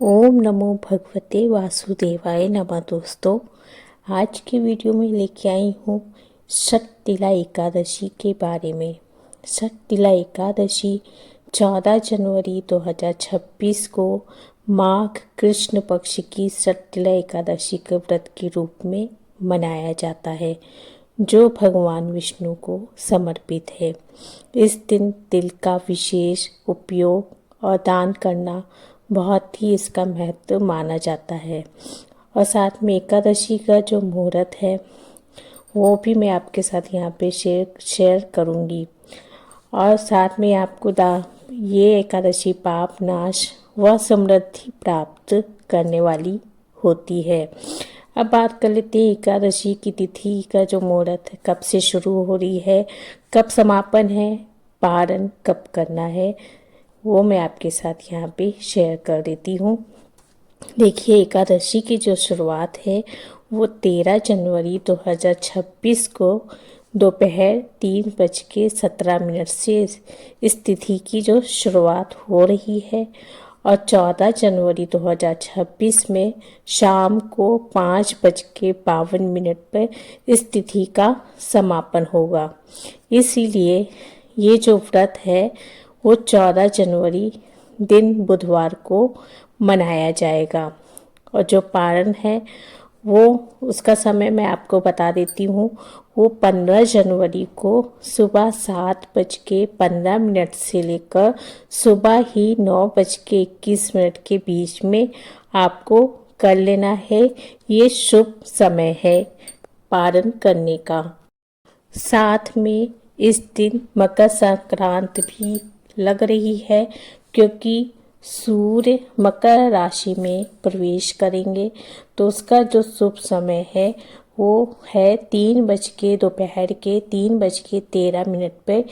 ओम नमो भगवते वासुदेवाय नमः। दोस्तों, आज की वीडियो में लेके आई हूँ शततिला एकादशी के बारे में। शततिला एकादशी 14 जनवरी 2026 को माघ कृष्ण पक्ष की शततिला एकादशी के व्रत के रूप में मनाया जाता है, जो भगवान विष्णु को समर्पित है। इस दिन तिल का विशेष उपयोग और दान करना बहुत ही इसका महत्व माना जाता है। और साथ में एकादशी का जो मुहूर्त है वो भी मैं आपके साथ यहाँ पे शेयर करूँगी। और साथ में आपको ये एकादशी पाप नाश व समृद्धि प्राप्त करने वाली होती है। अब बात कर लेते हैं एकादशी की तिथि का जो मुहूर्त है, कब से शुरू हो रही है, कब समापन है, पारण कब करना है, वो मैं आपके साथ यहाँ पे शेयर कर देती हूँ। देखिए, एकादशी की जो शुरुआत है वो 13 जनवरी 2026 को दोपहर 3:17 से इस तिथि की जो शुरुआत हो रही है और 14 जनवरी 2026 में शाम को 5:52 पर इस तिथि का समापन होगा। इसीलिए ये जो व्रत है वो 14 जनवरी दिन बुधवार को मनाया जाएगा। और जो पारण है वो उसका समय मैं आपको बता देती हूँ, वो 15 जनवरी को सुबह 7:15 से लेकर सुबह ही 9:21 के बीच में आपको कर लेना है। ये शुभ समय है पारण करने का। साथ में इस दिन मकर संक्रांति भी लग रही है, क्योंकि सूर्य मकर राशि में प्रवेश करेंगे, तो उसका जो शुभ समय है वो है दोपहर के 3:13 पे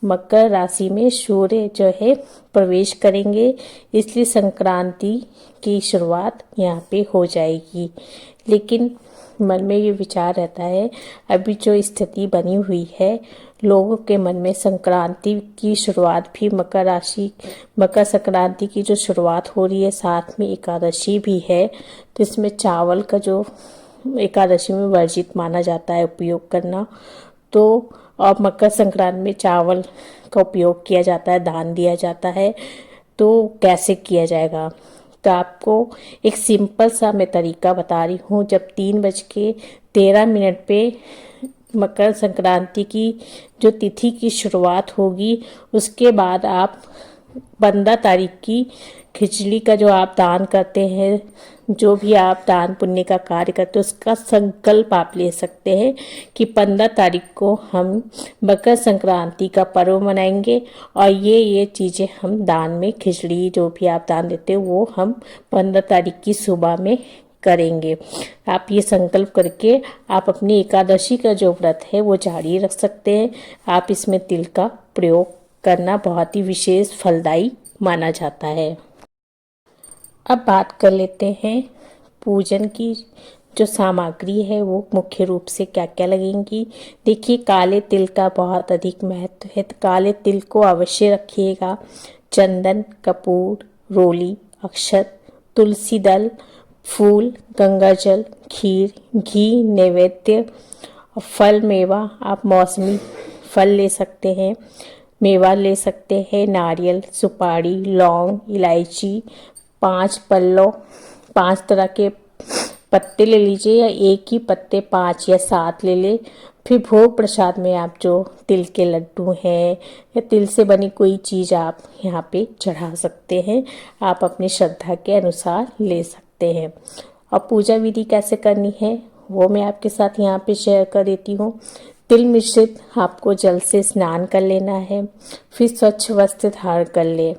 मकर राशि में सूर्य जो है प्रवेश करेंगे। इसलिए संक्रांति की शुरुआत यहाँ पे हो जाएगी। लेकिन मन में ये विचार रहता है, अभी जो स्थिति बनी हुई है, लोगों के मन में संक्रांति की शुरुआत भी मकर संक्रांति की जो शुरुआत हो रही है, साथ में एकादशी भी है, तो इसमें चावल का जो एकादशी में वर्जित माना जाता है उपयोग करना, तो और मकर संक्रांति में चावल का उपयोग किया जाता है, दान दिया जाता है, तो कैसे किया जाएगा। तो आपको एक सिंपल सा मैं तरीका बता रही हूँ। जब 3:13 पे मकर संक्रांति की जो तिथि की शुरुआत होगी, उसके बाद आप 15 तारीख की खिचड़ी का जो आप दान करते हैं, जो भी आप दान पुण्य का कार्य करते हैं, उसका संकल्प आप ले सकते हैं कि 15 तारीख को हम मकर संक्रांति का पर्व मनाएंगे और ये चीज़ें हम दान में, खिचड़ी जो भी आप दान देते हैं वो हम 15 तारीख की सुबह में करेंगे। आप ये संकल्प करके आप अपनी एकादशी का जो व्रत है वो जारी रख सकते हैं। आप इसमें तिल का प्रयोग करना बहुत ही विशेष फलदायी माना जाता है। अब बात कर लेते हैं पूजन की जो सामग्री है वो मुख्य रूप से क्या क्या लगेंगी। देखिए, काले तिल का बहुत अधिक महत्व है, तो काले तिल को अवश्य रखिएगा। चंदन, कपूर, रोली, अक्षत, तुलसी दल, फूल, गंगाजल, खीर, घी, नैवेद्य, फल, मेवा। आप मौसमी फल ले सकते हैं, मेवा ले सकते हैं, नारियल, सुपारी, लौंग, इलायची, 5 पल्लव, 5 तरह के पत्ते ले लीजिए, या एक ही पत्ते 5 या 7 ले ले। फिर भोग प्रसाद में आप जो तिल के लड्डू हैं या तिल से बनी कोई चीज़ आप यहाँ पे चढ़ा सकते हैं। आप अपनी श्रद्धा के अनुसार ले सकते हैं। और पूजा विधि कैसे करनी है वो मैं आपके साथ यहाँ पे शेयर कर देती हूँ। तिल मिश्रित आपको जल से स्नान कर लेना है, फिर स्वच्छ वस्त्र धारण कर ले।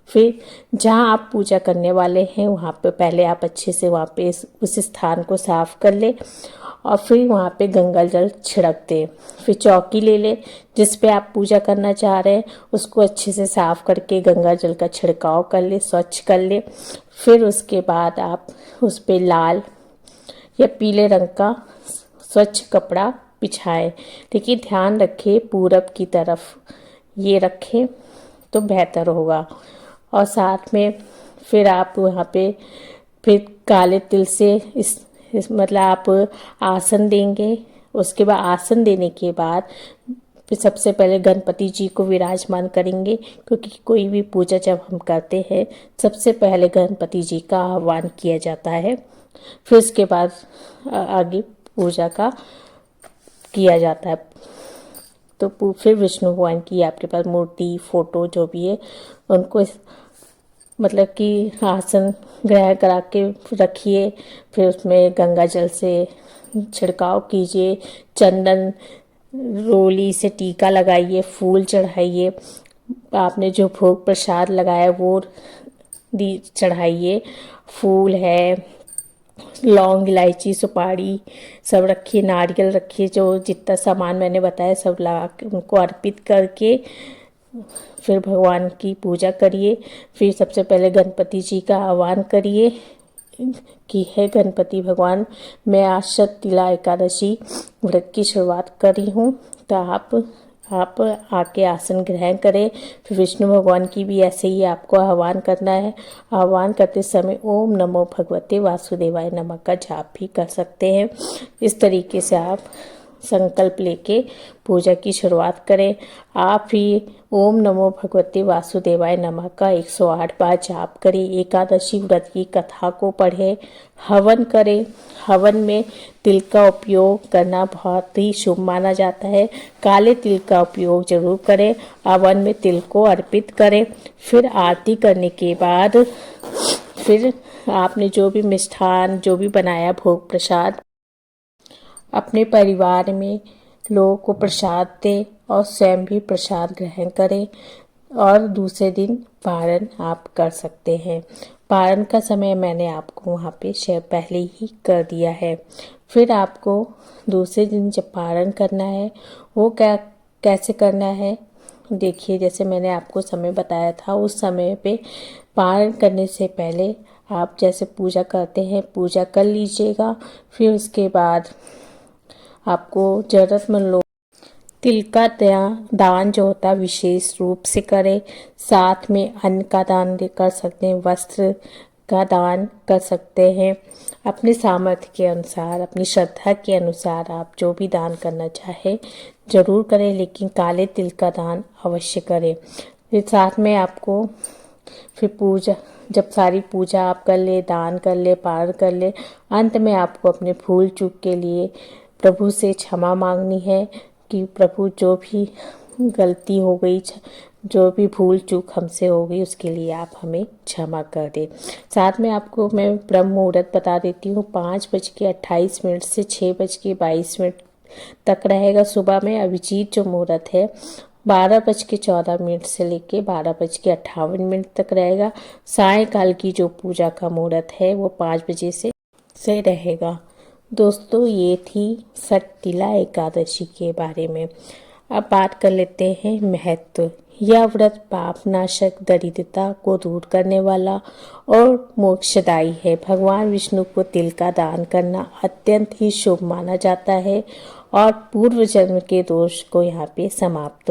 फिर जहाँ आप पूजा करने वाले हैं वहाँ पे पहले आप अच्छे से वहाँ पे उस स्थान को साफ कर ले और फिर वहाँ पे गंगा जल छिड़क दे। फिर चौकी ले ले जिस पे आप पूजा करना चाह रहे हैं, उसको अच्छे से साफ करके गंगा जल का छिड़काव कर ले, स्वच्छ कर ले। फिर उसके बाद आप उस पे लाल या पीले रंग का स्वच्छ कपड़ा बिछाएं। लेकिन ध्यान रखें पूरब की तरफ ये रखें तो बेहतर होगा। और साथ में फिर आप वहाँ पे फिर काले तिल से इस मतलब आप आसन देंगे। उसके बाद आसन देने के बाद फिर सबसे पहले गणपति जी को विराजमान करेंगे, क्योंकि कोई भी पूजा जब हम करते हैं सबसे पहले गणपति जी का आह्वान किया जाता है, फिर उसके बाद आगे पूजा का किया जाता है। तो फिर विष्णु भगवान की आपके पास मूर्ति फोटो जो भी है उनको मतलब कि आसन ग्रहण करा के रखिए। फिर उसमें गंगा जल से छिड़काव कीजिए, चंदन रोली से टीका लगाइए, फूल चढ़ाइए, आपने जो भोग प्रसाद लगाया वो चढ़ाइए, फूल है, लौंग इलायची सुपारी सब रखिए, नारियल रखिए, जो जितना सामान मैंने बताया सब लगा के उनको अर्पित करके फिर भगवान की पूजा करिए। फिर सबसे पहले गणपति जी का आह्वान करिए कि हे गणपति भगवान, मैं आज शततिला एकादशी व्रत की शुरुआत करी हूँ, तो आप आके आसन ग्रहण करें। फिर विष्णु भगवान की भी ऐसे ही आपको आह्वान करना है। आह्वान करते समय ओम नमो भगवते वासुदेवाय नमः का जाप भी कर सकते हैं। इस तरीके से आप संकल्प लेके पूजा की शुरुआत करें। आप ही ओम नमो भगवते वासुदेवाय नमः का 108 बार जाप करें। एकादशी व्रत की कथा को पढ़ें, हवन करें। हवन में तिल का उपयोग करना बहुत ही शुभ माना जाता है। काले तिल का उपयोग जरूर करें। हवन में तिल को अर्पित करें। फिर आरती करने के बाद फिर आपने जो भी मिष्ठान जो भी बनाया भोग प्रसाद अपने परिवार में लोगों को प्रसाद दें और स्वयं भी प्रसाद ग्रहण करें, और दूसरे दिन पारण आप कर सकते हैं। पारण का समय मैंने आपको वहाँ पे पहले ही कर दिया है। फिर आपको दूसरे दिन जब पारण करना है वो कैसे करना है देखिए, जैसे मैंने आपको समय बताया था, उस समय पे पारण करने से पहले आप जैसे पूजा करते हैं पूजा कर लीजिएगा। फिर उसके बाद आपको ज़रूरतमंद लोग तिल का दान जो होता है विशेष रूप से करें। साथ में अन्न का दान कर सकते हैं, वस्त्र का दान कर सकते हैं। अपने सामर्थ्य के अनुसार, अपनी श्रद्धा के अनुसार आप जो भी दान करना चाहे जरूर करें, लेकिन काले तिल का दान अवश्य करें। फिर साथ में आपको फिर पूजा, जब सारी पूजा आप कर ले, दान कर ले, पार कर ले, अंत में आपको अपने भूल चूक के लिए प्रभु से क्षमा मांगनी है कि प्रभु जो भी गलती हो गई, जो भी भूल चूक हमसे हो गई उसके लिए आप हमें क्षमा कर दें। साथ में आपको मैं ब्रह्म मुहूर्त बता देती हूँ। 5:28 से 6:22 तक रहेगा सुबह में। अभिजीत जो मुहूर्त है 12:14 से लेके 12:58 तक रहेगा। सायंकाल की जो पूजा का मुहूर्त है वो 5 बजे से रहेगा। दोस्तों, ये थी शततिला एकादशी के बारे में। अब बात कर लेते हैं महत्व। यह व्रत पाप नाशक, दरिद्रता को दूर करने वाला और मोक्षदायी है। भगवान विष्णु को तिल का दान करना अत्यंत ही शुभ माना जाता है और पूर्व जन्म के दोष को यहाँ पे समाप्त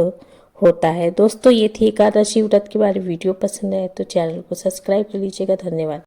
होता है। दोस्तों, ये थी एकादशी व्रत के बारे में। वीडियो पसंद आए तो चैनल को सब्सक्राइब कर लीजिएगा। धन्यवाद।